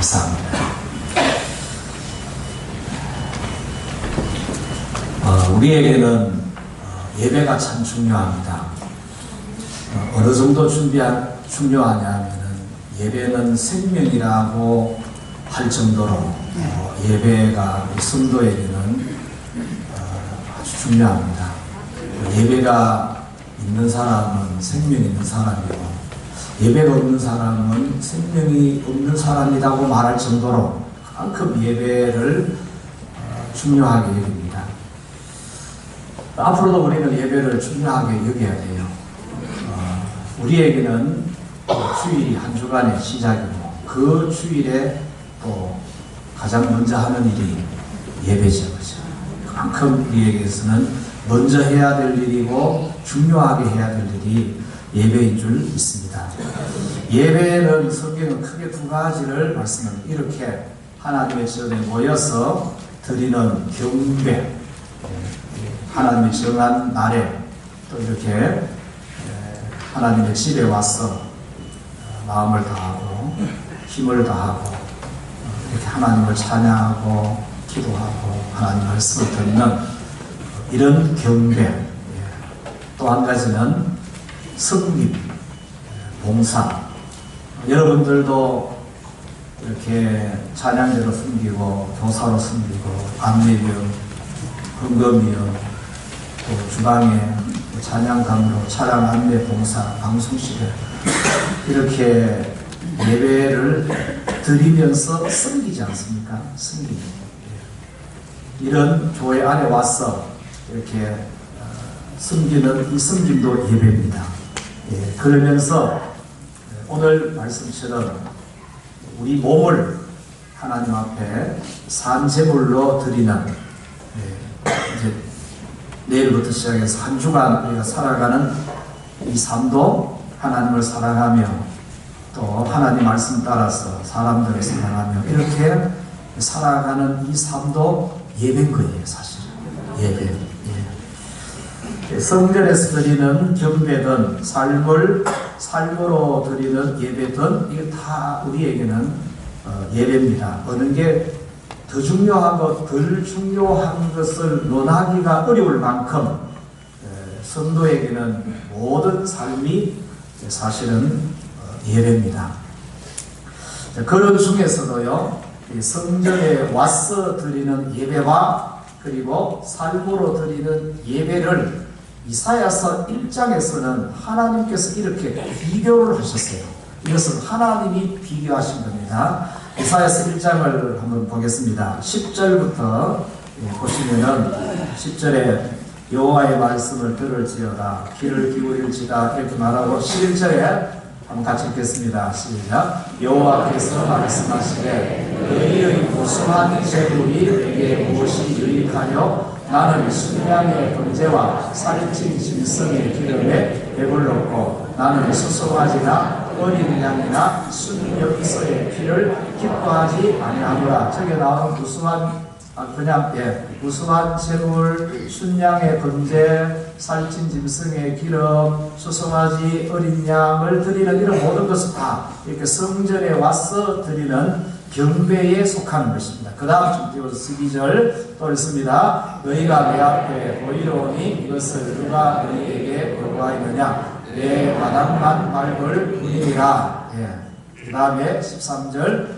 감사합니다. 우리에게는 예배가 참 중요합니다. 어느 정도 중요하냐면은 예배는 생명이라고 할 정도로 예배가 우리 성도에게는 아주 중요합니다. 예배가 있는 사람은 생명이 있는 사람이고 예배가 없는 사람은 생명이 없는 사람이라고 말할 정도로 그만큼 예배를 중요하게 여깁니다. 앞으로도 우리는 예배를 중요하게 여겨야 돼요. 우리에게는 주일이 한 주간의 시작이고 그 주일에 또 가장 먼저 하는 일이 예배죠. 그렇죠? 그만큼 우리에게서는 먼저 해야 될 일이고 중요하게 해야 될 일이 예배인 줄 믿습니다. 예배는 성경은 크게 두 가지를 말씀합니다. 이렇게 하나님의 전에 모여서 드리는 경배, 하나님의 정한 날에 또 이렇게 하나님의 집에 와서 마음을 다하고 힘을 다하고 이렇게 하나님을 찬양하고 기도하고 하나님 말씀을 듣는 이런 경배. 또 한 가지는 섬김, 봉사. 여러분들도 이렇게 찬양대로 섬기고 교사로 섬기고 안내위원, 헌금위원, 또 주방에 찬양 강로, 차량 안내 봉사, 방송실에 이렇게 예배를 드리면서 섬기지 않습니까? 섬기는 이런 교회 안에 와서 이렇게 섬기는 이 섬김도 예배입니다. 그러면서 오늘 말씀처럼 우리 몸을 하나님 앞에 산제물로 드리는 이제 내일부터 시작해서 한 주간 우리가 살아가는 이 삶도 하나님을 사랑하며 또 하나님 말씀 따라서 사람들을 사랑하며 이렇게 살아가는 이 삶도 예배인 거예요. 사실 예배. 성전에서 드리는 경배든 삶으로 드리는 예배든 이게 다 우리에게는 예배입니다. 어느 게 더 중요하고 덜 중요한 것을 논하기가 어려울 만큼 성도에게는 모든 삶이 사실은 예배입니다. 그런 중에서도요, 성전에 와서 드리는 예배와 그리고 삶으로 드리는 예배를 이사야서 1장에서는 하나님께서 이렇게 비교를 하셨어요. 이것은 하나님이 비교하신 겁니다. 이사야서 1장을 한번 보겠습니다. 10절부터 보시면은 10절에 여호와의 말씀을 들을지어다 귀를 기울일지다 이렇게 말하고 11절에 한번 같이 읽겠습니다. 시작. 여호와께서 말씀하시되 너희의 무수한 재물이 내게 무엇이 유익하뇨? 나는 순양의 번제와 살찐 짐승의 기름에 배불렀고 나는 수송아지나 어린 양이나 순염소의 피를 기뻐하지 아니하노라. 저게 나온 무수한 재물, 순양의 번제, 살찐 짐승의 기름, 수송아지, 어린 양을 드리는 이런 모든 것은 다 이렇게 성전에 와서 드리는 경배에 속하는 것입니다. 그 다음 좀 12절 또 읽습니다. 너희가 내 앞에 보이려오니 이것을 누가 너희에게 요구하였느냐? 내 바닥만 밟을 뿐이라. 그 다음에 13절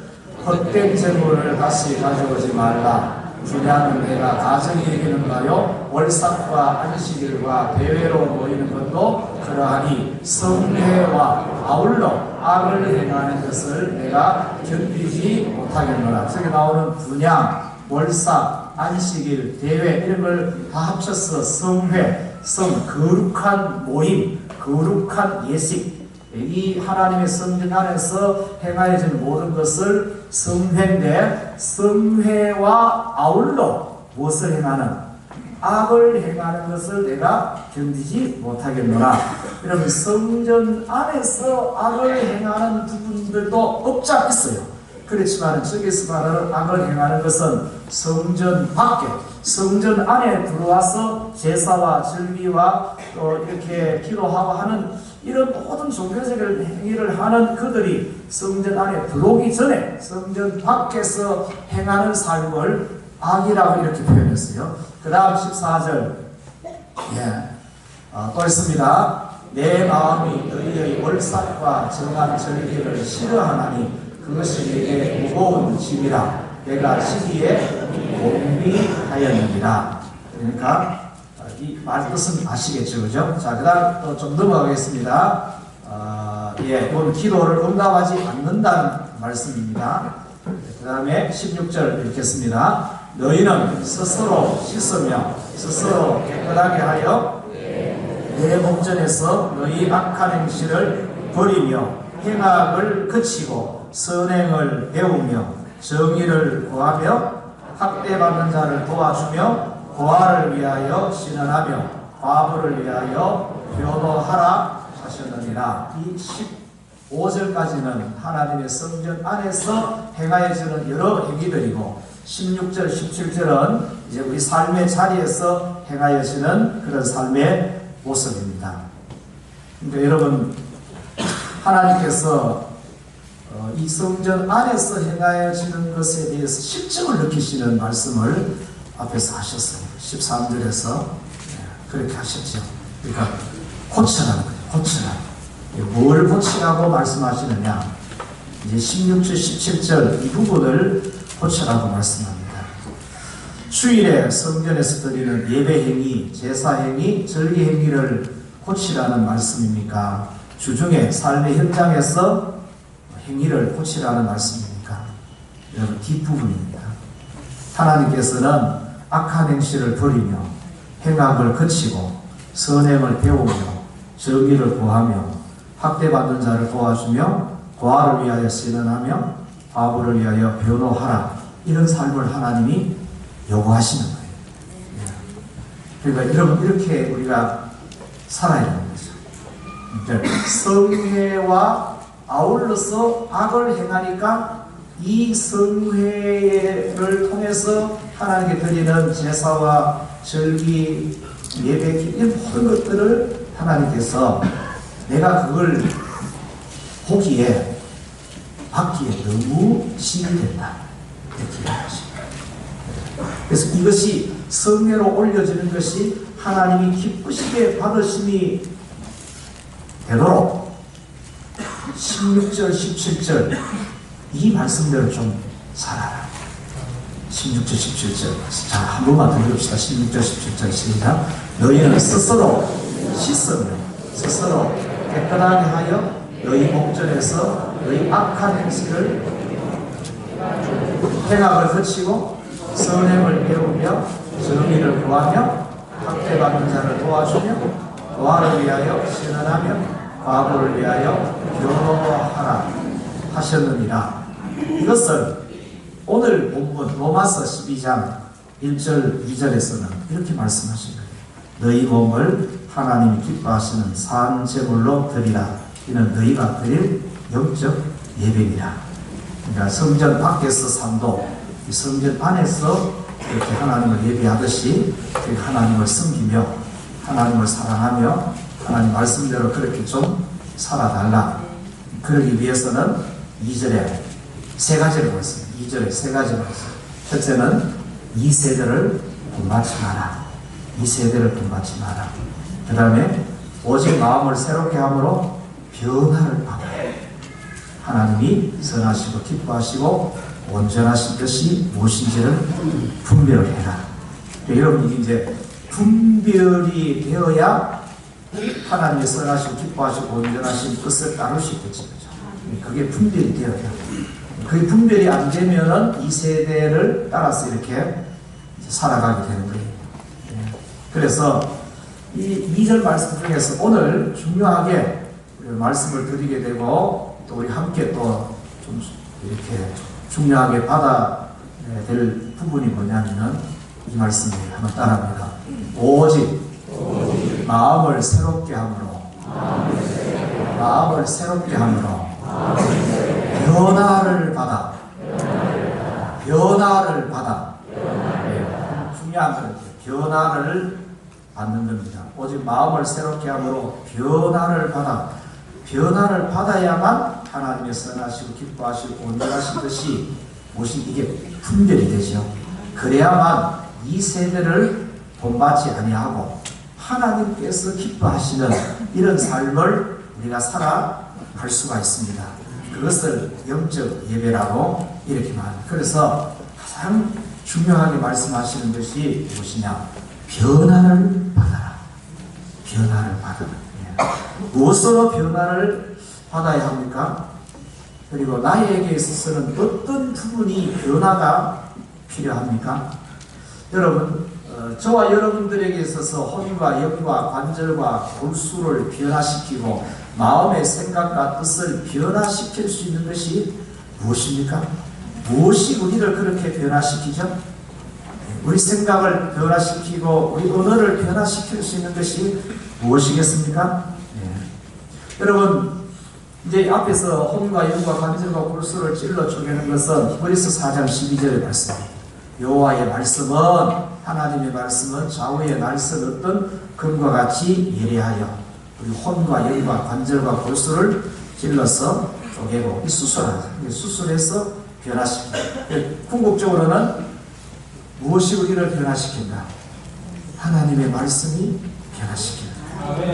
헛된 재물을 다시 가져오지 말라. 주냐는 내가 가정이 여기는가요? 월삭과 안식일과 대회로 모이는 것도 그러하니 성회와 아울러 악을 행하는 것을 내가 견디지 못하겠노라. 저기 나오는 분양, 월삭, 안식일, 대회 이런 걸 다 합쳐서 성회, 거룩한 모임, 거룩한 예식, 이 하나님의 성전 안에서 행하여지는 모든 것을 성회인데 성회와 아울러 무엇을 행하는? 악을 행하는 것을 내가 견디지 못하겠노라. 여러분 성전 안에서 악을 행하는 부분들도 없지 않겠어요. 그렇지만 저기서 말하는 악을 행하는 것은 성전 밖에, 성전 안에 들어와서 제사와 절기와 또 이렇게 기도하고 하는 이런 모든 종교적 행위를 하는 그들이 성전 안에 들어오기 전에 성전 밖에서 행하는 삶을 악이라고 이렇게 표현했어요. 그 다음 14절 또 있습니다. 내 마음이 너희의 월삭과 정한 절기를 싫어하나니 그것이 내게 무거운 짐이라 내가 시기에 곤비하였느니라. 그러니까 이 말 뜻은 아시겠죠, 그죠? 자, 그 다음 또 좀 넘어가겠습니다. 이건 기도를 응답하지 않는다는 말씀입니다. 그 다음에 16절 읽겠습니다. 너희는 스스로 씻으며 스스로 깨끗하게 하여 내 목전에서 너희 악한 행실을 버리며 행악을 그치고 선행을 배우며 정의를 구하며 학대받는 자를 도와주며 고아를 위하여 신원하며 과부를 위하여 효도하라 하셨느니라. 이 15절까지는 하나님의 성전 안에서 행하여지는 여러 행위들이고 16절, 17절은 이제 우리 삶의 자리에서 행하여지는 그런 삶의 모습입니다. 그러니까 여러분, 하나님께서 이 성전 안에서 행하여지는 것에 대해서 실증을 느끼시는 말씀을 앞에서 하셨어요. 13절에서 그렇게 하셨죠. 그러니까 고치라는 거예요. 고치라. 뭘 고치라고 말씀하시느냐. 이제 16절, 17절 이 부분을 고치라고 말씀합니다. 주일에 성전에서 드리는 예배 행위, 제사 행위, 절기 행위를 고치라는 말씀입니까? 주중에 삶의 현장에서 행위를 고치라는 말씀입니까? 여러분, 뒷부분입니다. 하나님께서는 악한 행실을 버리며 행악을 그치고 선행을 배우며 정의를 구하며 학대받는 자를 도와주며 고아를 위하여 신원하며 과부를 위하여 변호하라. 이런 삶을 하나님이 요구하시는 거예요. 그러니까 여러분, 이렇게 우리가 살아야 되는 거죠. 그러니까 성회와 아울러서 악을 행하니까 이 성회를 통해서 하나님께 드리는 제사와 절기, 예배, 이런 모든 것들을 하나님께서 내가 그걸 보기에 받기에 너무 힘이 된다. 이렇게 이야기하십니다. 그래서 이것이 성회로 올려지는 것이 하나님이 기쁘시게 받으심이 되도록 16절, 17절 이 말씀대로 좀 살아라. 16절, 17절. 자, 한 번만 더 읽읍시다. 16절, 17절 시작. 너희는 스스로 씻으며 스스로 깨끗하게 하여 너희 목전에서 너희 악한 행실을 행악을 그치고 선행을 배우며 정의를 구하며 학대받는 자를 도와주며 고아를 위하여 신원하며 과부를 위하여 변호하라 하셨느니라. 이것을 오늘 본문 로마서 12장 1절 2절에서는 이렇게 말씀하신 거예요. 너희 몸을 하나님이 기뻐하시는 산 제물로 드리라. 이는 너희가 드릴 영적 예배니라. 그러니까 성전 밖에서 삶도 성전 안에서 이렇게 하나님을 예배하듯이 하나님을 섬기며 하나님을 사랑하며 하나님 말씀대로 그렇게 좀 살아달라. 그러기 위해서는 2절에 세 가지를 보였습니다. 2절에 세 가지를 보였습니다. 첫째는 이 세대를 본받지 마라. 이 세대를 본받지 마라. 그 다음에 오직 마음을 새롭게 함으로 변화를 받아. 하나님이 선하시고 기뻐하시고 온전하신 것이 무엇인지를 분별을 해라. 여러분이 이제 분별이 되어야 하나님의 선하시고 기뻐하시고 온전하신 것을 따를 수 있겠죠. 그게 분별이 되어야. 그게 분별이 안 되면은 이 세대를 따라서 이렇게 살아가게 되는 거예요. 그래서 이 2절 말씀 중에서 오늘 중요하게 말씀을 드리게 되고 또 우리 함께 또 좀 이렇게 중요하게 받아야 될 부분이 뭐냐면은 이 말씀을 한번 따라합니다. 오직 마음을 새롭게 함으로 변화를 받아. 중요한 건 변화를 받는 겁니다. 오직 마음을 새롭게 함으로 변화를 받아야만 하나님의 선하시고 기뻐하시고 온전하신 것이 무엇이 이게 분별이 되죠. 그래야만 이 세대를 본받지 아니하고 하나님께서 기뻐하시는 이런 삶을 우리가 살아갈 수가 있습니다. 그것을 영적 예배라고 이렇게 말합니다. 그래서 가장 중요하게 말씀하시는 것이 무엇이냐? 변화를 받아라. 변화를 받아라. 무엇으로 변화를 받아야 합니까? 그리고 나에게 있어서는 어떤 부분이 변화가 필요합니까? 여러분, 저와 여러분들에게 있어서 혼과 영과 관절과 골수를 변화시키고 마음의 생각과 뜻을 변화시킬 수 있는 것이 무엇입니까? 무엇이 우리를 그렇게 변화시키죠? 우리 생각을 변화시키고 우리 언어를 변화시킬 수 있는 것이 무엇이겠습니까? 여러분, 이제 앞에서 혼과 영과 관절과 골수를 찔러 쪼개는 것은 히브리서 4장 12절의 말씀입니다. 여호와의 말씀은, 하나님의 말씀은 좌우에 날선 어떤 금과 같이 예리하여 우리 혼과 영과 관절과 골수를 찔러서 쪼개고 이 수술해서 변화시킵니다. 궁극적으로는 무엇이 우리를 변화시킨다? 하나님의 말씀이 변화시킨다.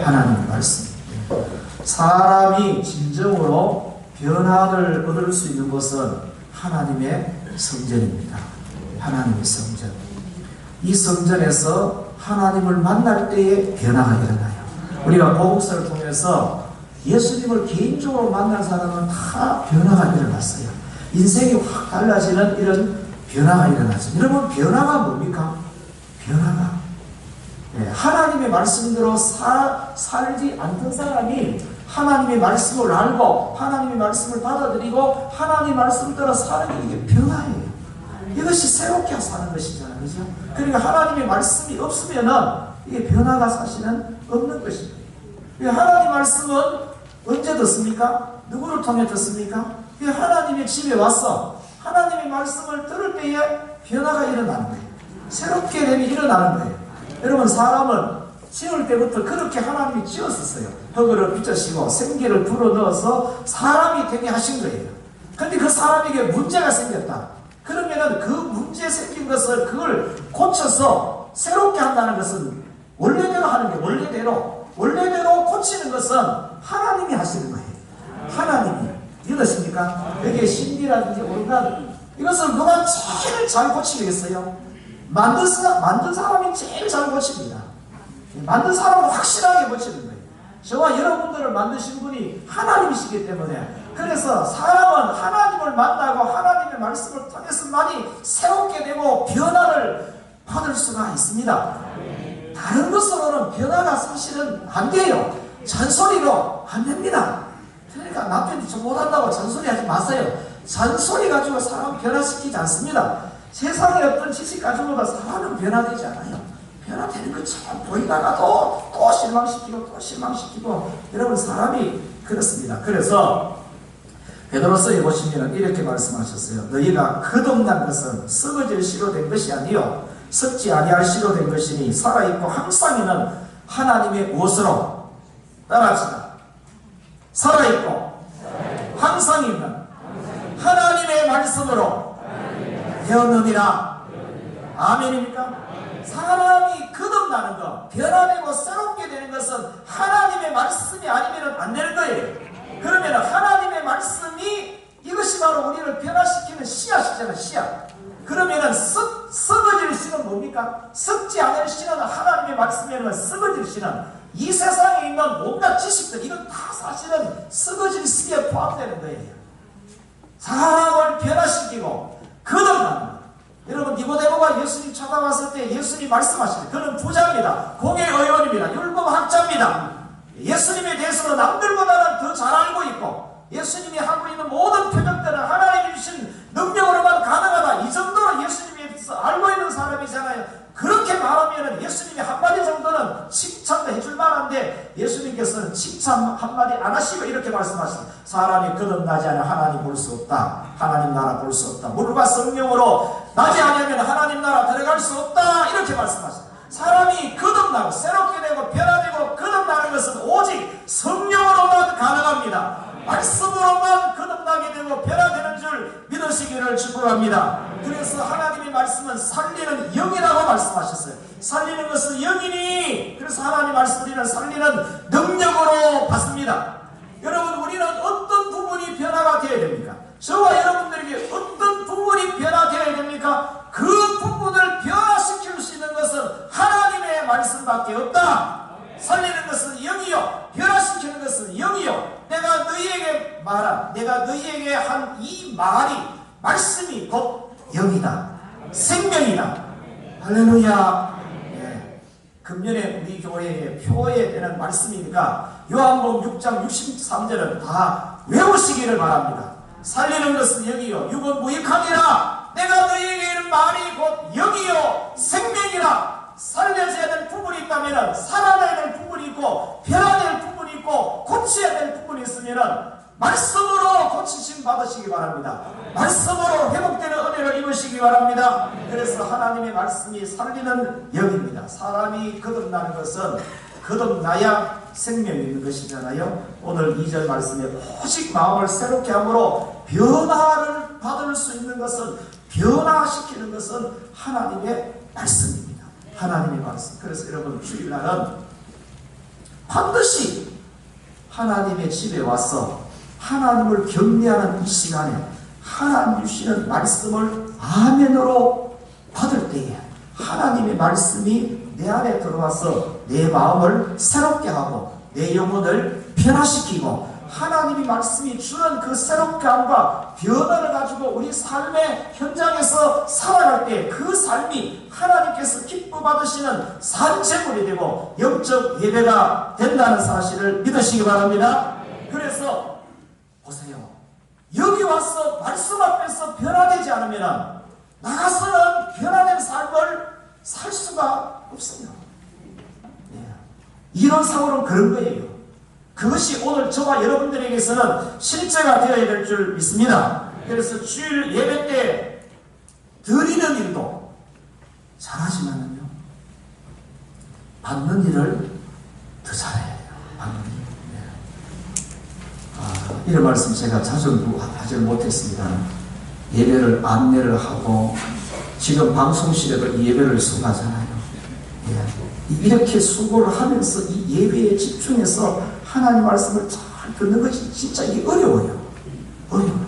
하나님의 말씀. 사람이 진정으로 변화를 얻을 수 있는 것은 하나님의 성전입니다. 하나님의 성전. 이 성전에서 하나님을 만날 때에 변화가 일어나요. 우리가 복음서를 통해서 예수님을 개인적으로 만난 사람은 다 변화가 일어났어요. 인생이 확 달라지는 이런 변화가 일어나죠. 여러분, 변화가 뭡니까? 변화가 하나님의 말씀대로 살지 않던 사람이 하나님의 말씀을 알고 하나님의 말씀을 받아들이고 하나님의 말씀대로 사는 게 이게 변화예요. 이것이 새롭게 사는 것이잖아요. 그죠? 그러니까 하나님의 말씀이 없으면은 이게 변화가 사실은 없는 것입니다. 하나님의 말씀은 언제 듣습니까? 누구를 통해 듣습니까? 하나님의 집에 와서 하나님의 말씀을 들을 때에 변화가 일어나는 거예요. 새롭게 됨이 일어나는 거예요. 여러분, 사람은 지을 때부터 그렇게 하나님이 지었었어요. 흙을 빚으시고 생기를 불어넣어서 사람이 되게 하신 거예요. 그런데 그 사람에게 문제가 생겼다. 그러면은 그 문제 생긴 것을 그걸 고쳐서 새롭게 한다는 것은 원래대로 하는 게 원래대로 고치는 것은 하나님이 하시는 거예요. 하나님이. 믿으십니까? 여기에 신비라든지 온갖 이것을 누가 제일 잘 고치겠어요? 만든 사람이 제일 잘 고칩니다. 만든 사람은 확실하게 고치는 거예요. 저와 여러분들을 만드신 분이 하나님이시기 때문에, 그래서 사람은 하나님을 만나고 하나님의 말씀을 통해서만이 새롭게 되고 변화를 받을 수가 있습니다. 다른 것으로는 변화가 사실은 안 돼요. 잔소리로 안 됩니다. 그러니까 남편이 좀 못한다고 잔소리하지 마세요. 잔소리 가지고 사람 변화시키지 않습니다. 세상의 어떤 지식 가지고도 사람은 변화되지 않아요. 변화되는 것처럼 보이다가도 또 실망시키고 여러분, 사람이 그렇습니다. 그래서 베드로서에 보시면 이렇게 말씀하셨어요. 너희가 거듭난 것은 썩어질 씨로 된 것이 아니요 썩지 아니할 씨로 된 것이니 살아있고 항상 있는 하나님의 무엇으로? 따라합시다. 살아있고 항상 있는 하나님의 말씀으로 되었느니라. 아멘입니까? 사람이 거듭나는 것, 변화되고 새롭게 되는 것은 하나님의 말씀이 아니면 안 되는 거예요. 그러면 하나님의 말씀이 이것이 바로 우리를 변화시키는 씨앗이잖아요. 씨앗. 그러면은 썩어질 씨는 뭡니까? 썩지 않을 씨는 하나님의 말씀에는 썩어질 씨는 이 세상에 있는 온갖 지식들, 이건 다 사실은 썩어질 씨에 포함되는 거예요. 사람을 변화시키고 거듭나는 것. 여러분, 니고데모가 예수님 찾아왔을 때 예수님 말씀하시죠. 그는 부자입니다. 공의 의원입니다. 율법학자입니다. 예수님에 대해서는 남들보다는 더 잘 알고 있고 예수님이 하고 있는 모든 표적들은 하나님이 주신 능력으로만 가능하다. 이 정도로 예수님에 대해서 알고 있는 사람이잖아요. 그렇게 말하면 예수님이 한마디 정도는 칭찬도 해줄 만한데 예수님께서는 칭찬 한마디 안 하시고 이렇게 말씀하셨어요. 사람이 거듭나지 않으면 하나님 볼 수 없다. 하나님 나라 볼 수 없다. 물과 성령으로 나지 않으면 하나님 나라 들어갈 수 없다. 이렇게 말씀하셨어요. 사람이 거듭나고 새롭게 되고 변화되고 것은 오직 성령으로만 가능합니다. 말씀으로만 거듭나게 되고 변화되는 줄 믿으시기를 축복합니다. 그래서 하나님의 말씀은 살리는 영이라고 말씀하셨어요. 살리는 것은 영이니, 그래서 하나님 말씀 우리는 살리는 능력으로 받습니다. 여러분, 우리는 어떤 부분이 변화가 되어야 됩니까? 저와 여러분들에게 어떤 부분이 변화되어야 됩니까? 그 부분을 변화시킬 수 있는 것은 하나님의 말씀밖에 없다. 살리는 것은 영이요, 변화시키는 것은 영이요. 내가 너희에게 말한, 내가 너희에게 한 이 말이, 말씀이 곧 영이다, 생명이다. 할렐루야. 예. 금년에 우리 교회에 표에 되는 말씀이니까 요한복음 6장 63절은 다 외우시기를 바랍니다. 살리는 것은 영이요, 육은 무익하니라. 내가 너희에게 이른 말이 곧 영이요, 생명이라. 살려져야 될 부분이 있다면 살아나야 될 부분이 있고, 변화될 부분이 있고, 고쳐야 될 부분이 있으면 말씀으로 고치심 받으시기 바랍니다. 말씀으로 회복되는 은혜를 입으시기 바랍니다. 그래서 하나님의 말씀이 살리는 영입니다. 사람이 거듭나는 것은 거듭나야 생명이 있는 것이잖아요. 오늘 2절 말씀에 오직 마음을 새롭게 함으로 변화를 받을 수 있는 것은, 변화시키는 것은 하나님의 말씀입니다. 하나님의 말씀. 그래서 여러분, 주일날은 반드시 하나님의 집에 와서 하나님을 경배하는 이 시간에 하나님 주시는 말씀을 아멘으로 받을 때에 하나님의 말씀이 내 안에 들어와서 내 마음을 새롭게 하고 내 영혼을 변화시키고, 하나님의 말씀이 주는 그 새롭게함과 변화를 가지고 우리 삶의 현장에서 살아갈 때 그 삶이 하나님께서 기뻐 받으시는 산재물이 되고 영적 예배가 된다는 사실을 믿으시기 바랍니다. 그래서 보세요. 여기 와서 말씀 앞에서 변화되지 않으면 나가서는 변화된 삶을 살 수가 없어요. 이론상으로는 그런 거예요. 그것이 오늘 저와 여러분들에게서는 실제가 되어야 될 줄 믿습니다. 그래서 주일 예배 때 드리는 일도 잘하지만요, 받는 일을 더 잘해야 돼요. 받는 일. 이런 말씀 제가 자주 하지 못했습니다. 예배를 안내를 하고 지금 방송실에도 이 예배를 수고하잖아요. 이렇게 수고를 하면서 이 예배에 집중해서 하나님 말씀을 잘 듣는 것이 진짜 이게 어려워요. 어려워요.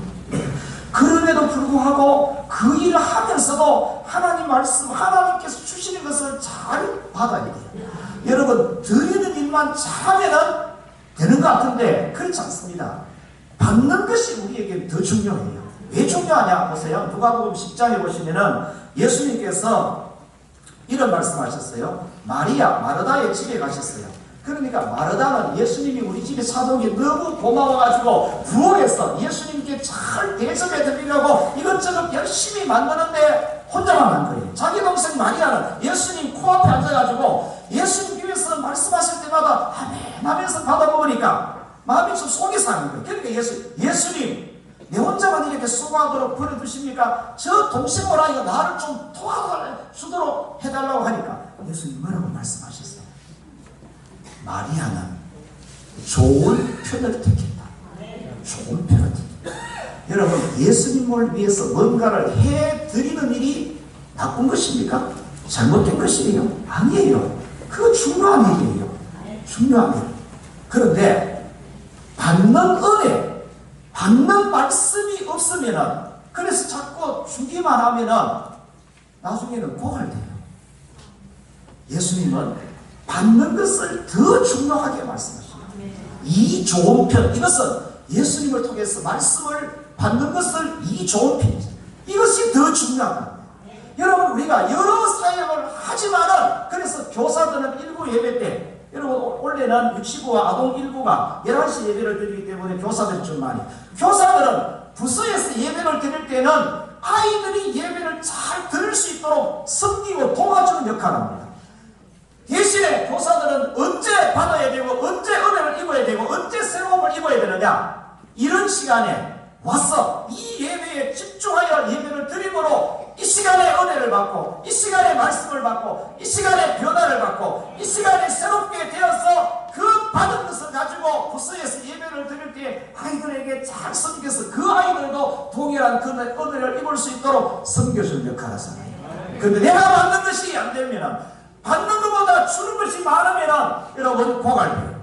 그럼에도 불구하고 그 일을 하면서도 하나님 말씀, 하나님께서 주시는 것을 잘 받아야 돼요. 여러분, 드리는 일만 잘하면 되는 것 같은데 그렇지 않습니다. 받는 것이 우리에게 더 중요해요. 왜 중요하냐 보세요. 누가복음 10장에 보시면은 예수님께서 이런 말씀하셨어요. 마리아, 마르다의 집에 가셨어요. 그러니까 마르다는 예수님이 우리 집에 찾아온 게 너무 고마워가지고 부엌에서 예수님께 잘 대접해 드리려고 이것저것 열심히 만드는데 혼자만 한 거예요. 자기 동생 마리아는 예수님 코앞에 앉아가지고 예수님께서 말씀하실 때마다 아멘 하면서 받아먹으니까 마음이 좀 속이 상한 거예요. 그러니까 예수님 내 혼자만 이렇게 수고하도록 버려두십니까? 저 동생 오라니까 나를 좀 도와주도록 해달라고 하니까 예수님 뭐라고 말씀하셨어요? 마리아는 좋은 편을 택했다. 좋은 편을 택했다. 여러분, 예수님을 위해서 뭔가를 해드리는 일이 나쁜 것입니까? 잘못된 것이에요? 아니에요. 그거 중요한 일이에요. 중요한 일. 그런데 받는 은혜, 받는 말씀이 없으면은, 그래서 자꾸 주기만 하면은 나중에는 고갈돼요. 예수님은 받는 것을 더 중요하게 말씀하십니다. 이 좋은 편, 이것은 예수님을 통해서 말씀을 받는 것을 이 좋은 편이죠. 이것이 더 중요하다. 여러분, 우리가 여러 사역을 하지만은, 그래서 교사들은 일부 예배 때, 여러분, 원래는 유치부와 아동 일부가 11시 예배를 드리기 때문에 교사들이 좀 많이, 교사들은 부서에서 예배를 드릴 때는 아이들이 예배를 잘 들을 수 있도록 섬기고 도와주는 역할을 합니다. 대신에 교사들은 언제 받아야 되고 언제 은혜를 입어야 되고 언제 새로움을 입어야 되느냐, 이런 시간에 와서 이 예배에 집중하여 예배를 드림으로 이 시간에 은혜를 받고 이 시간에 말씀을 받고 이 시간에 변화를 받고 이 시간에 새롭게 되어서 그 받은 것을 가지고 부서에서 예배를 드릴 때 아이들에게 잘 섬겨서 그 아이들도 동일한 그 은혜를 입을 수 있도록 섬겨주는 역할을 하잖아요. 근데 내가 받는 것이 안 되면, 받는 것보다 주는 것이 많으면 여러분 고갈돼요.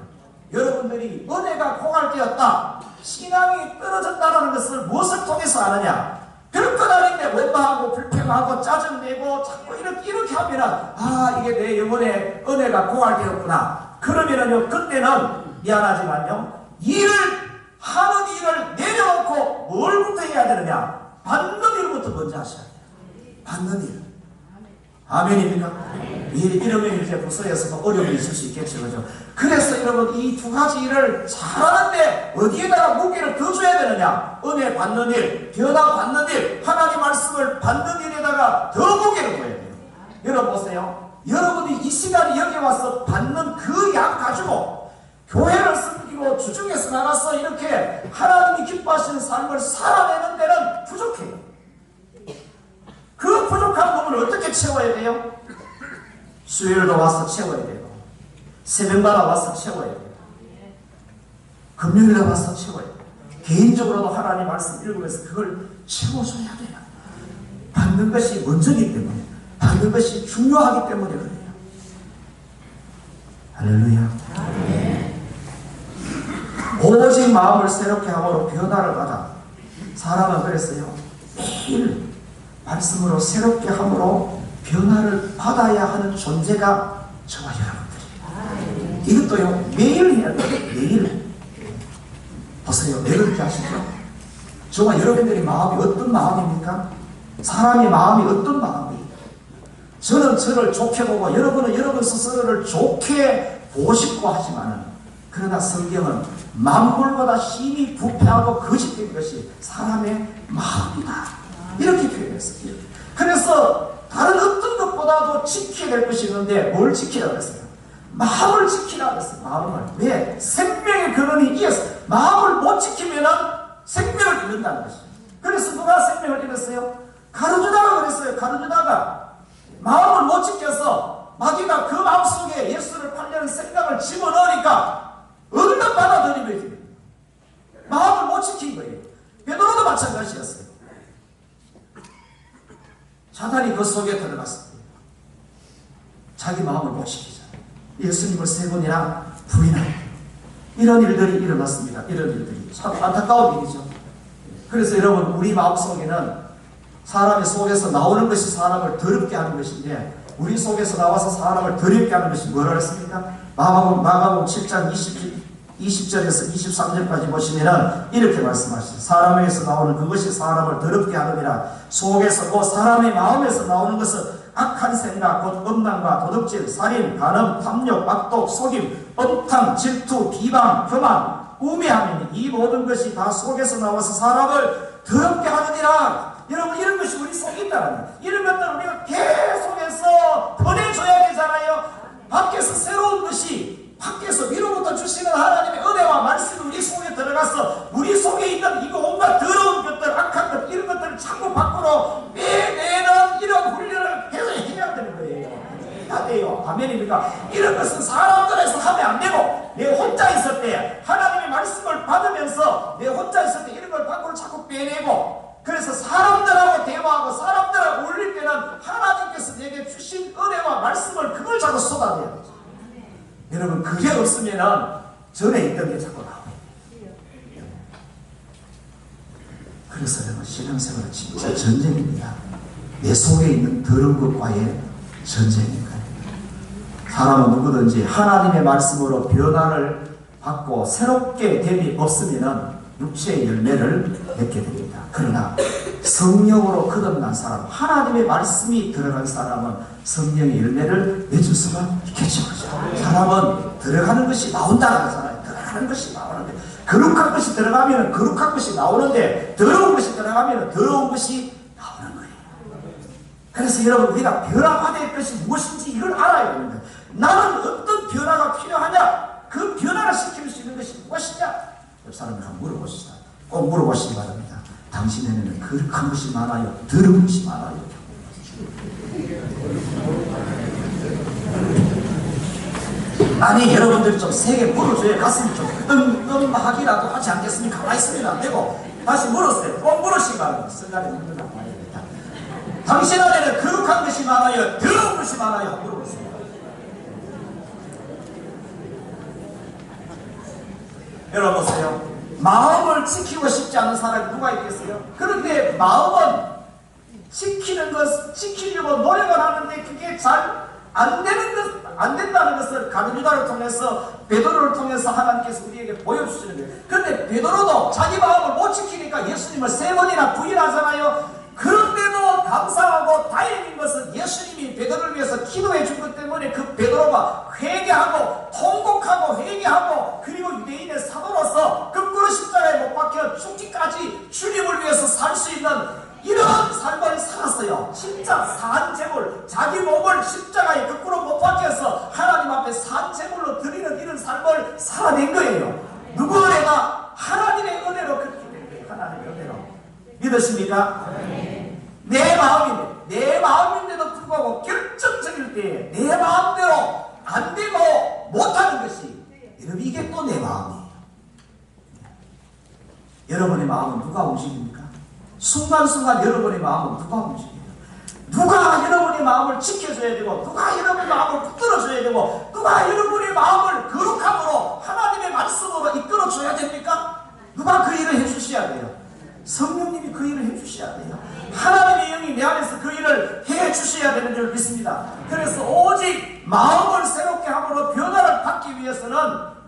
여러분들이 은혜가 고갈되었다, 신앙이 떨어졌다는 것을 무엇을 통해서 아느냐? 별것 아닌데 원망하고 불평하고 짜증내고 자꾸 이렇게 하면은 이게 내 영혼의 은혜가 고갈되었구나. 그러면은요, 그때는 미안하지만요, 하는 일을 내려놓고 뭘부터 해야 되느냐? 받는 일부터 먼저 하셔야 돼요. 받는 일. 아멘입니까? 이러면 이제 부서에서도 어려움이 있을 수 있겠죠. 그죠? 그래서 여러분, 이 두 가지 일을 잘하는데 어디에다가 무게를 더 줘야 되느냐? 은혜 받는 일, 변화 받는 일, 하나님 말씀을 받는 일에다가 더 무게를 둬야 돼요. 여러분 보세요. 여러분이 이 시간에 여기 와서 받는 그 양 가지고 교회를 섬기고 주중에서 나가서 이렇게 하나님이 기뻐하시는 삶을 살아내는 데는 부족해요. 그 부족한 부분을 어떻게 채워야 돼요? 수요일도 와서 채워야 돼요. 새벽마다 와서 채워야 돼요. 금요일에 와서 채워야 돼요. 개인적으로도 하나님 말씀 읽으면서 그걸 채워줘야 돼요. 받는 것이 먼저이기 때문에, 받는 것이 중요하기 때문에 그래요. 할렐루야. 오직 마음을 새롭게 함으로 변화를 받아. 사람은 그랬어요. 매일 말씀으로 새롭게 함으로 변화를 받아야 하는 존재가 저와 여러분들이에요. 이것도요, 매일 해야 돼요. 매일. 보세요. 왜 그렇게 하시죠? 저와 여러분들의 마음이 어떤 마음입니까? 사람의 마음이 어떤 마음이에요? 저는 저를 좋게 보고 여러분은 여러분 스스로를 좋게 보고 싶고 하지만은, 그러나 성경은 만물보다 심히 부패하고 거짓된 것이 사람의 마음이다, 이렇게 표현했어요. 그래서 다른 어떤 것보다도 지켜야 될 것이 있는데 뭘 지키라고 했어요? 마음을 지키라고 했어요. 마음을. 왜? 생명의 근원이 이어서 마음을 못 지키면 생명을 잃는다는 것이죠. 그래서 누가 생명을 잃었어요? 가룟유다가 그랬어요. 가룟유다가 마음을 못 지켜서 마귀가 그 마음속에 예수를 팔려는 생각을 집어넣으니까 얼른 받아들이면 마음을 못 지킨 거예요. 베드로도 마찬가지였어요. 사탄이 그 속에 들어갔습니다. 자기 마음을 못 지키자. 예수님을 3번이나 부인하고 이런 일들이 일어났습니다. 이런 일들이 참 안타까운 일이죠. 그래서 여러분, 우리 마음속에는 사람의 속에서 나오는 것이 사람을 더럽게 하는 것인데, 우리 속에서 나와서 사람을 더럽게 하는 것이 뭐라 했습니까? 마가복음 7장 20절에서 23절까지 보시면은 이렇게 말씀하시죠. 사람에게서 나오는 그것이 사람을 더럽게 하느니라. 속에서 곧 사람의 마음에서 나오는 것은 악한 생각, 곧 음란과 도둑질, 살인, 간음, 탐욕, 악독, 속임, 엄탕, 질투, 비방, 교만, 우매함이니 이 모든 것이 다 속에서 나와서 사람을 더럽게 하느니라. 여러분, 이런 것이 우리 속에 있다는 거예요. 이런 것들을 우리가 계속해서 보내줘야 되잖아요. 밖에서 새로운 것이, 밖에서 위로부터 주시는 하나님의 은혜와 말씀이 우리 속에 들어가서 우리 속에 있는 이거 온갖 더러운 것들, 악한 것, 이런 것들을 자꾸 밖으로 빼내는 이런 훈련을 계속 해야 되는 거예요. 해야 돼요. 아멘입니까? 이런 것은 사람들에서 하면 안 되고, 내 혼자 있을 때 하나님의 말씀을 받으면서 내 혼자 있을 때 이런 걸 밖으로 자꾸 빼내고, 그래서 사람들하고 대화하고 사람들하고 어울릴 때는 하나님께서 내게 주신 은혜와 말씀을 그걸 자꾸 쏟아내야 되죠. 여러분, 그게 없으면 전에 있던 게 자꾸 나와요. 그래서 여러분, 신앙생활은 진짜 전쟁입니다. 내 속에 있는 더러운 것과의 전쟁입니다. 사람은 누구든지 하나님의 말씀으로 변화를 받고 새롭게 됨이 없으면 육체의 열매를 맺게 됩니다. 그러나 성령으로 거듭난 사람, 하나님의 말씀이 들어간 사람은 성령의 열매를 맺을 수가 있겠죠. 사람은 들어가는 것이 나온다는 거잖아요. 들어가는 것이 나오는데, 거룩한 것이 들어가면 거룩한 것이 나오는데, 더러운 것이 들어가면 더러운 것이 나오는 거예요. 그래서 여러분, 우리가 변화받아야 할 것이 무엇인지 이걸 알아야 되는 거예요. 나는 어떤 변화가 필요하냐? 그 변화를 시킬 수 있는 것이 무엇이냐? 옆 사람을 한번 물어보시다. 꼭 물어보시기 바랍니다. 당신에게는 거룩한 것이 많아요? 더러운 것이 많아요? 아니 여러분들이 좀 세게 물어줘야 가슴이 좀 하기라도 하지 않겠습니까? 가만히 있으면 안 되고 다시 물었어요. 꼭 물으시면 순간에 힘들다. 당신 안에는 거룩한 것이 많아요? 더러운 것이 많아요? 물어보세요. 여러분 보세요. 마음을 지키고 싶지 않은 사람이 누가 있겠어요? 그런데 마음은 지키는 것, 지키려고 노력을 하는데 그게 잘 안 된다는 것을 가룟 유다를 통해서 베드로를 통해서 하나님께서 우리에게 보여주시는 거예요. 그런데 베드로도 자기 마음을 못 지키니까 예수님을 3번이나 부인하잖아요. 그런데도 감사하고 다행인 것은 예수님이 베드로를 위해서 기도해 준 것 때문에 그 베드로가 회개하고 통곡하고 회개하고 그리고 유대인의 사도로서 거꾸로 십자가에 못 박혀 죽기까지 주님을 위해서 살 수 있는 이런 삶을 살았어요. 진짜 산제물, 자기 몸을 십자가에 거꾸로 못 박혀서 하나님 앞에 산제물로 드리는 이런 삶을 살아낸 거예요. 누구 은혜가? 하나님의 은혜로 그렇게 된 거예요. 하나님의 은혜로. 믿으십니까? 내 마음인데, 내 마음인데도 불구하고 결정적일 때 내 마음대로 안 되고 못하는 것이, 여러분 이게 또 내 마음이에요. 여러분의 마음은 누가 움직입니까? 순간순간 여러분의 마음은 누가 움직여요? 누가 여러분의 마음을 지켜줘야 되고, 누가 여러분의 마음을 붙들어줘야 되고, 누가 여러분의 마음을 거룩함으로 하나님의 말씀으로 이끌어줘야 됩니까? 누가 그 일을 해주셔야 돼요? 성령님이 그 일을 해주셔야 돼요. 하나님의 영이 내 안에서 그 일을 해주셔야 되는 줄 믿습니다. 그래서 오직 마음을 새롭게 함으로 변화를 받기 위해서는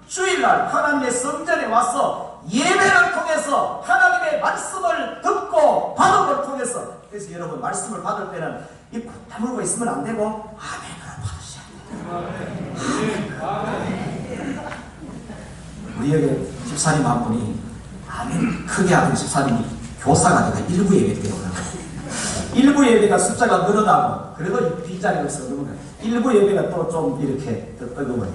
주일날 하나님의 성전에 와서 예배를 통해서 하나님의 말씀을 듣고 받은 걸 통해서, 그래서 여러분 말씀을 받을 때는 입 다물고 있으면 안 되고 아멘으로 받으셔야 돼요. 우리 여기 집사님 한 분이 아멘 크게 하던 집사님이 교사가 되가 일부 예배 때 오는 거예요. 일부 예배가 숫자가 늘어나고 그래도 뒷자리가 없어 그러는 거예요. 일부 예배가 또 좀 이렇게 뜨거워요.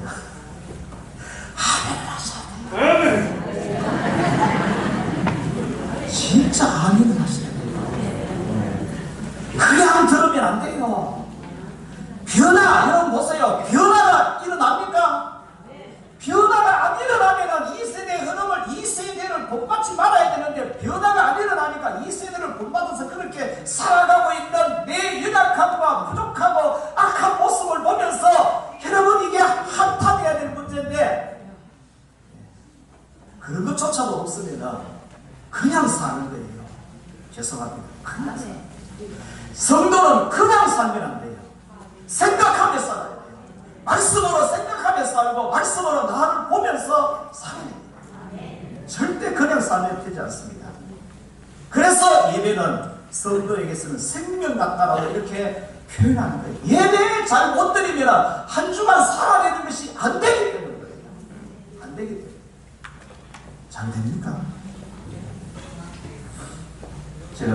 아멘을 하셔야 돼요. 진짜 아멘을 하셔야 돼요. 그냥 들으면 안 돼요. 변화, 여러분 보세요. 변화가 일어납니까? 변화가 안 일어나면 2세대의 흐름을 2세대를 본받지 말아야 되는데, 변화가 안 일어나니까 2세대를 본받아서 그렇게 살아가고 있는 내 연약함과 부족하고 악한 모습을 보면서, 여러분 이게 한탄해야 될 문제인데 그런 것조차도 없으면 그냥 사는 거예요. 죄송합니다. 그냥 사는 거예요. 성도는 그냥 살면 안 돼요. 생각하며 살아야 돼요. 말씀으로 생각하며 살고 말씀으로 나를 보면서 살아야 돼요. 절대 그냥 살면 되지 않습니다. 그래서 예배는 성도에게서는 생명 같다라고 이렇게 표현하는 거예요. 예배 잘 못 드리면 한 주간 살아내는 것이 안 되기 때문에 그래요. 안 되기 때문에. 잘 됩니까? 제가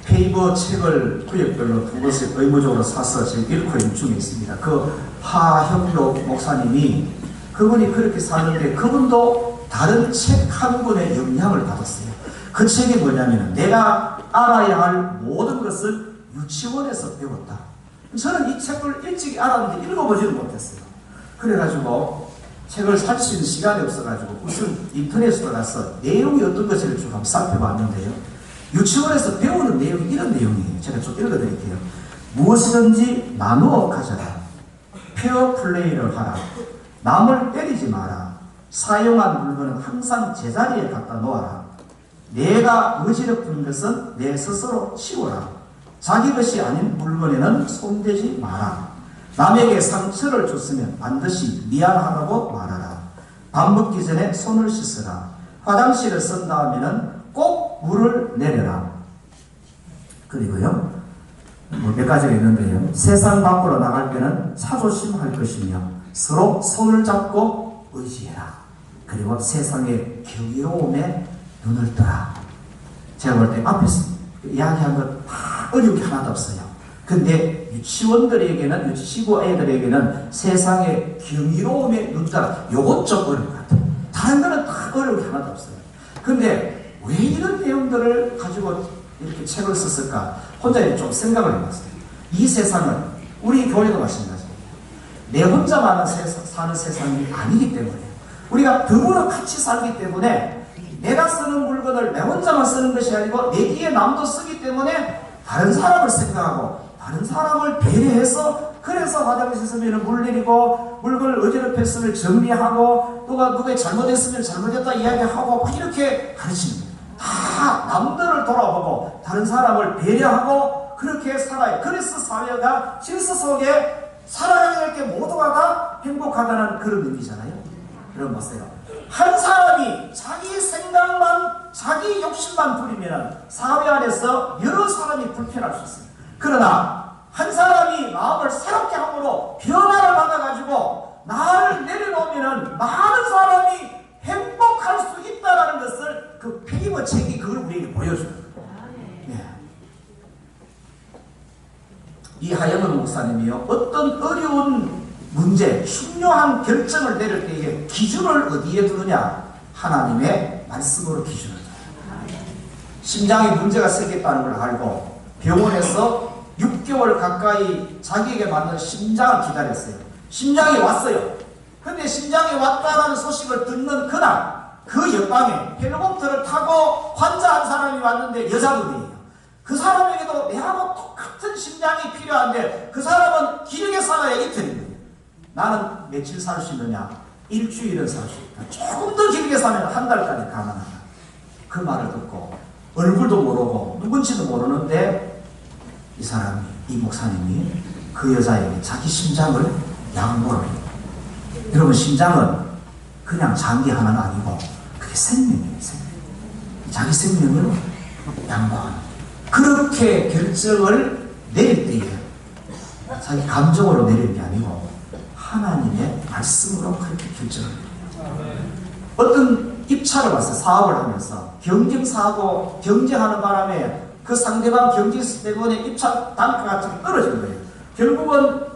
페이버 책을 구역별로 2권씩 의무적으로 사서 지금 읽고 있는 중에 있습니다. 그 하형로 목사님이, 그분이 그렇게 사는데 그분도 다른 책 한 권의 영향을 받았어요. 그 책이 뭐냐면 내가 알아야 할 모든 것을 유치원에서 배웠다. 저는 이 책을 일찍 알았는데 읽어보지는 못했어요. 그래가지고 책을 살 수 있는 시간이 없어가지고 무슨 인터넷으로 가서 내용이 어떤 것을 좀 한번 살펴봤는데요. 유치원에서 배우는 내용이 이런 내용이에요. 제가 좀 읽어드릴게요. 무엇이든지 나누어 가져라. 페어 플레이를 하라. 남을 때리지 마라. 사용한 물건은 항상 제자리에 갖다 놓아라. 내가 어지럽은 것은 내 스스로 치워라. 자기 것이 아닌 물건에는 손대지 마라. 남에게 상처를 줬으면 반드시 미안하다고 말하라. 밥 먹기 전에 손을 씻으라. 화장실을 쓴 다음에는 꼭 물을 내려라. 그리고요, 몇 가지가 있는데요. 세상 밖으로 나갈 때는 차조심할 것이며 서로 손을 잡고 의지해라. 그리고 세상의 경이로움에 눈을 떠라. 제가 볼 때 앞에서 이야기한 것 다 어려운 게 하나도 없어요. 근데 유치원들에게는, 유치시고 애들에게는 세상의 경이로움에 눈 떠라. 요것 좀 어려운 것 같아요. 다른 거는 다 어려운 게 하나도 없어요. 근데 왜 이런 내용들을 가지고 이렇게 책을 썼을까? 혼자 좀 생각을 해봤어요. 이 세상은 우리 교회도 마찬가지입니다. 내 혼자만 사는 세상이 아니기 때문에 우리가 더불어 같이 살기 때문에 내가 쓰는 물건을 내 혼자만 쓰는 것이 아니고 내 뒤에 남도 쓰기 때문에 다른 사람을 생각하고 다른 사람을 배려해서 그래서 화장실 쓰면 물 내리고 물건을 어지럽혔으면 정리하고 누가 잘못했으면 잘못했다 이야기하고 막 이렇게 가르치는 거예요. 다 남들을 돌아보고 다른 사람을 배려하고 그렇게 살아요. 그래서 사회가 질서 속에 살아가야 될 게 모두가 다 행복하다는 그런 의미잖아요. 그럼 보세요. 한 사람이 자기 생각만 자기 욕심만 부리면 사회 안에서 여러 사람이 불편할 수 있어요. 그러나 한 사람이 마음을 새롭게 함으로 변화를 받아가지고 나를 내려놓으면 많은 사람이 행복할 수 있다는 것을 그 페이머 책이 그걸 우리에게 보여줘요. 네. 이 하영은 목사님이요, 어떤 어려운 문제, 중요한 결정을 내릴 때에 기준을 어디에 두느냐? 하나님의 말씀으로 기준을 둬요. 심장에 문제가 생겼다는 걸 알고 병원에서 6개월 가까이 자기에게 맞는 심장을 기다렸어요. 심장이 왔어요. 근데 심장이 왔다는 소식을 듣는 그날 그 옆방에 헬리콥터를 타고 환자 한 사람이 왔는데 여자분이에요. 그 사람에게도 내하고 똑같은 심장이 필요한데 그 사람은 길게 살아야 이틀입니다. 나는 며칠 살 수 있느냐? 일주일은 살 수 있다. 조금 더 길게 살면 한 달까지 가능하다. 그 말을 듣고 얼굴도 모르고 누군지도 모르는데 이 사람이, 이 목사님이 그 여자에게 자기 심장을 양보를 해요. 여러분, 심장은 그냥 장기 하나가 아니고 그게 생명이에요. 생명. 자기 생명을 양보하는. 그렇게 결정을 내릴 때에 자기 감정으로 내리는 게 아니고 하나님의 말씀으로 그렇게 결정을 내려요. 어떤 입찰을 왔어요. 사업을 하면서 경쟁사하고 경쟁하는 바람에 그 상대방 경쟁사 때문에 입찰 단가가 좀 떨어진 거예요. 결국은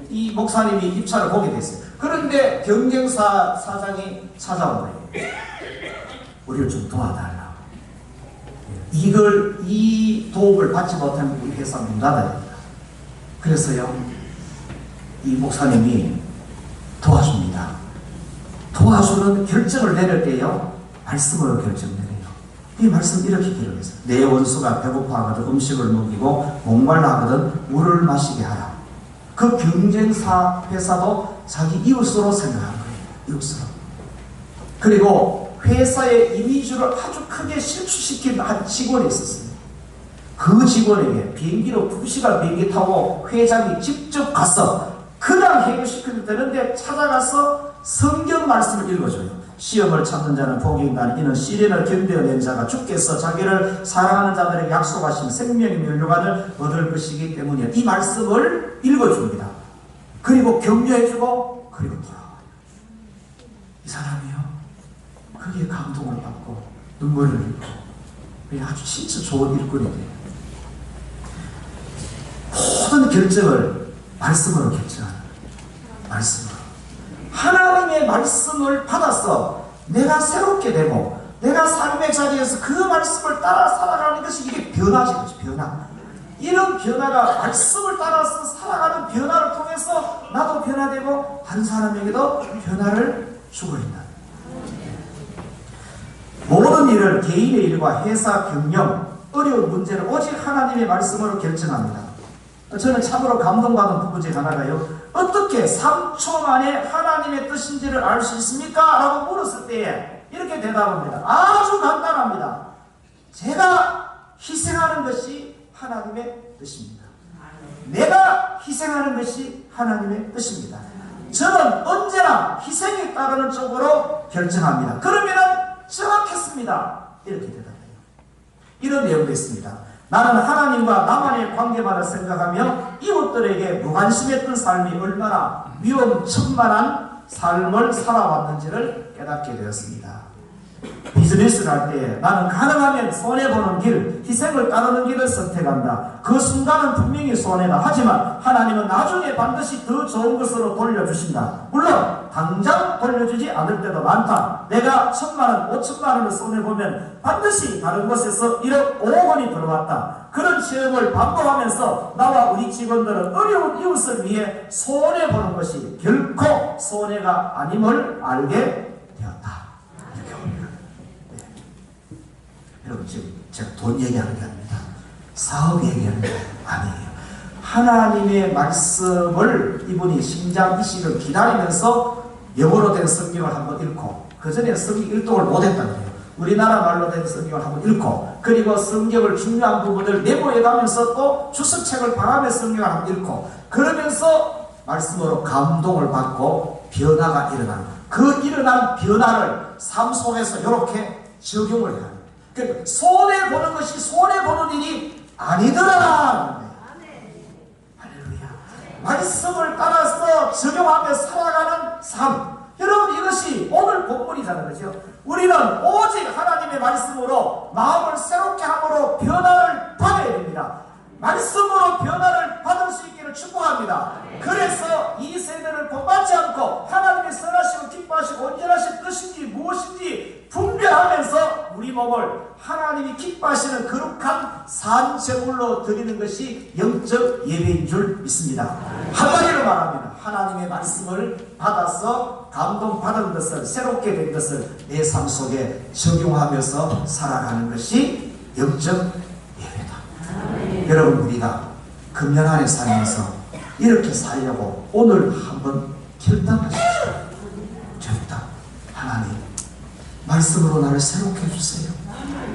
이 목사님이 입찰을 보게 됐어요. 그런데 경쟁사 사장이 찾아온 거예요. 우리를 좀 도와달라고. 이 도움을 받지 못하면 우리 회사 문 닫아야 된다. 그래서요, 이 목사님이 도와줍니다. 도와주는 결정을 내릴 때요, 말씀으로 결정내려요. 이 말씀 이렇게 기록했어요. 내 원수가 배고파하거든 음식을 먹이고 목말라하거든 물을 마시게 하라. 그 경쟁사 회사도 자기 이웃으로 생각한 거예요. 이웃으로. 그리고 회사의 이미지를 아주 크게 실추시킨 한 직원이 있었어요. 그 직원에게 비행기로 2시간 비행기 타고 회장이 직접 가서 그냥 해결시켜도 되는데 찾아가서 성경 말씀을 읽어줘요. 시험을 참는 자는 복이 있나니 이는 시련을 견뎌낸 자가 주께서 자기를 사랑하는 자들에게 약속하신 생명의 멸류관을 얻을 것이기 때문이야. 이 말씀을 읽어줍니다. 그리고 격려해주고 그리고 돌아와요. 이 사람이요, 그게 감동을 받고 눈물을 흘리고 아주 진짜 좋은 일꾼이 돼요. 모든 결정을 말씀으로 결정하는 말씀으로. 하나님의 말씀을 받아서 내가 새롭게 되고 내가 삶의 자리에서 그 말씀을 따라 살아가는 것이 이게 변화지. 변화. 이런 변화가 말씀을 따라서 살아가는 변화를 통해서 나도 변화되고 다른 사람에게도 변화를 주고 있다. 모든 일을 개인의 일과 회사 경영, 어려운 문제를 오직 하나님의 말씀으로 결정합니다. 저는 참으로 감동받은 부분 중 하나가요, 어떻게 3초 만에 하나님의 뜻인지를 알 수 있습니까? 라고 물었을 때에 이렇게 대답합니다. 아주 간단합니다. 제가 희생하는 것이 하나님의 뜻입니다. 내가 희생하는 것이 하나님의 뜻입니다. 저는 언제나 희생에 따르는 쪽으로 결정합니다. 그러면은 정확했습니다. 이렇게 대답해요. 이런 내용도 있습니다. 나는 하나님과 나만의 관계만을 생각하며 이웃들에게 무관심했던 삶이 얼마나 위험천만한 삶을 살아왔는지를 깨닫게 되었습니다. 비즈니스를 할 때 나는 가능하면 손해보는 길, 희생을 따르는 길을 선택한다. 그 순간은 분명히 손해다. 하지만 하나님은 나중에 반드시 더 좋은 것으로 돌려주신다. 물론 당장 돌려주지 않을 때도 많다. 내가 1,000만 원, 5천만 원을 손해보면 반드시 다른 곳에서 1억 5억 원이 들어왔다. 그런 체험을 반복하면서 나와 우리 직원들은 어려운 이웃을 위해 손해보는 것이 결코 손해가 아님을 알게 되었다. 이렇게 봅니다. 네. 여러분, 지금 제가 돈 얘기하는 게 아닙니다. 사업 얘기하는 게 아니에요. 하나님의 말씀을 이분이 심장 이식을 기다리면서 영어로 된 성경을 한번 읽고, 그 전에 성경 일독을 못했다는 거예요. 우리나라 말로 된 성경을 한번 읽고, 그리고 성경을 중요한 부분을 메모해 가면서 또 주석책을 봐가며 성경을 한번 읽고, 그러면서 말씀으로 감동을 받고 변화가 일어나는, 그 일어난 변화를 삶 속에서 이렇게 적용을 해야 합니다. 그러니까 손해보는 것이 손해보는 일이 아니더라. 할렐루야. 말씀을 따라서 적용하며 살아가는 삶. 여러분, 이것이 오늘 본문이라는 거죠. 우리는 오직 하나님의 말씀으로 마음을 새롭게 함으로 변화를 받아야 됩니다. 말씀으로 변화를 받을 수 있기를 축복합니다. 그래서 이 세대를 본받지 않고 하나님의 선하시고 기뻐하시고 온전하신 뜻인지 무엇인지 분별하면서 우리 몸을 하나님이 기뻐하시는 거룩한 산 제물로 드리는 것이 영적 예배인 줄 믿습니다. 한마디로 말하면 하나님의 말씀을 받아서 감동받은 것을, 새롭게 된 것을 내 삶 속에 적용하면서 살아가는 것이 영적 예배다. 여러분, 우리가 금년 안에 살면서 이렇게 살려고 오늘 한번 결단하십시오. 결단. 하나님, 말씀으로 나를 새롭게 해주세요.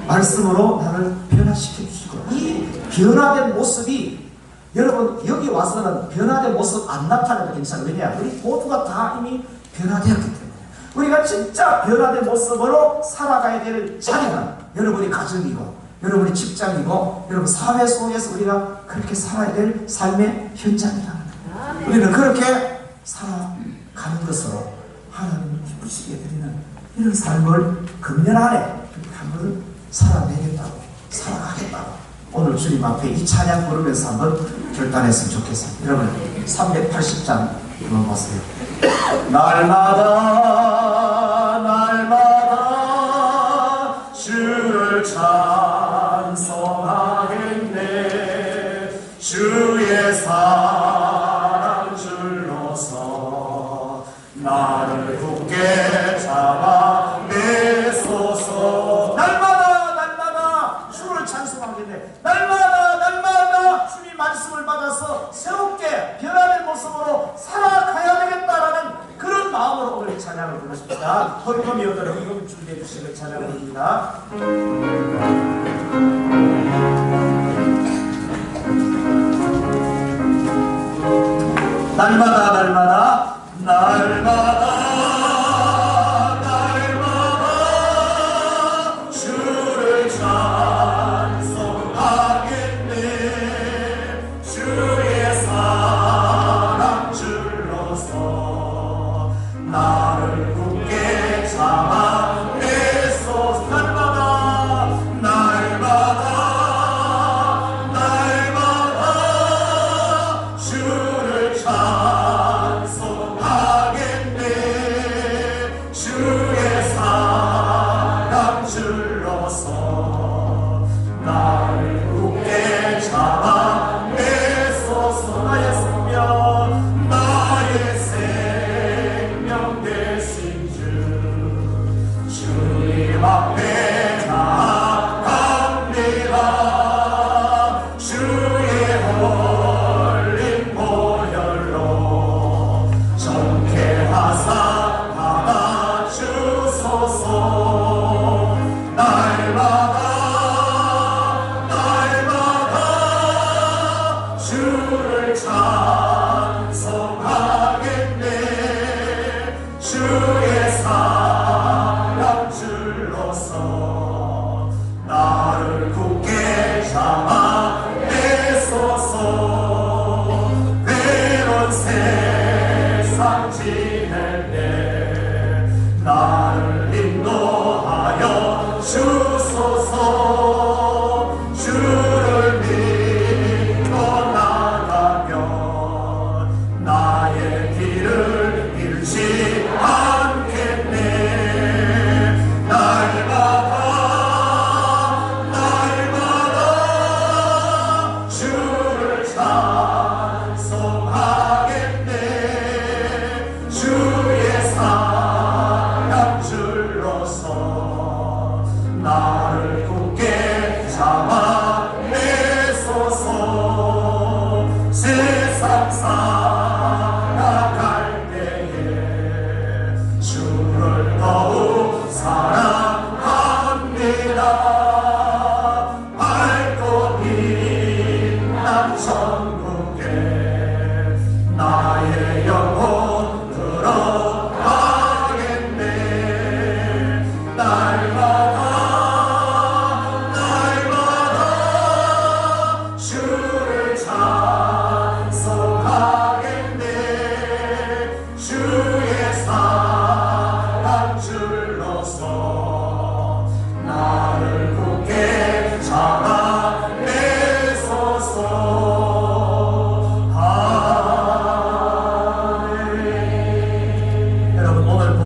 말씀으로 나를 변화시켜 주시고, 이 변화된 모습이, 여러분 여기 와서는 변화된 모습 안 나타나도 괜찮아요. 왜냐? 우리 모두가 다 이미 변화되었기 때문에. 우리가 진짜 변화된 모습으로 살아가야 될 자리는 여러분의 가정이고, 여러분의 직장이고, 여러분 사회 속에서 우리가 그렇게 살아야 될 삶의 현장이라는 거예요. 우리는 그렇게 살아가는 것으로 하나님을 기쁘시게 드리는 이런 삶을 금년 안에 한번 살아내겠다고, 살아가겠다고 오늘 주님 앞에 이 찬양 부르면서 한번 결단했으면 좋겠습니다. 여러분, 380장 한번 보세요. 날마다 날마다 주를 찬송하겠네. 주의 사랑 줄로서 나를 굳게 잡아 내소서. 날마다 날마다 주를 찬송하겠네. 날마다 날마다 주님 말씀을 받아서 새롭게 변화된 모습으로 살아가야 되겠다라는 그런 마음으로 오늘 찬양을 부르십니다. 헌금이 오늘 헌금 준비해 주시는 찬양을 부릅니다. 날마다 날마다 날마다 날마다 주를 찬송하겠네. 주의 사랑 줄로서 나를 굳게 잡아 내소서. 날마다 날마다 날마다 주를 찬송하겠네. 주의 사랑 줄로서 나를 굳게 잡아 내소서. 나의 생명 되신 주 주님 앞에 나아갑니다. 주의 흘린 보혈로 정케하사 받아주소서. 날마다 날마다 주를 찬송하겠네. 주의 사랑 줄로서 나를 굳게 잡아 내소서. 외로운 세상 지낼 때 나를 인도하여 주를 믿고 나가면 나의 길을 잃지 않겠네. 날마다 주를 찬송하겠네. 주의 사랑 줄로서 나를 굳게 잡아내소서. 세상 살아갈 때에 주를 더욱 사랑합니다. 밝고 빛난 천국에 나의 영혼 들어가겠네. 날마다 주를 찬송하겠네. 주의 사랑 줄로서 나를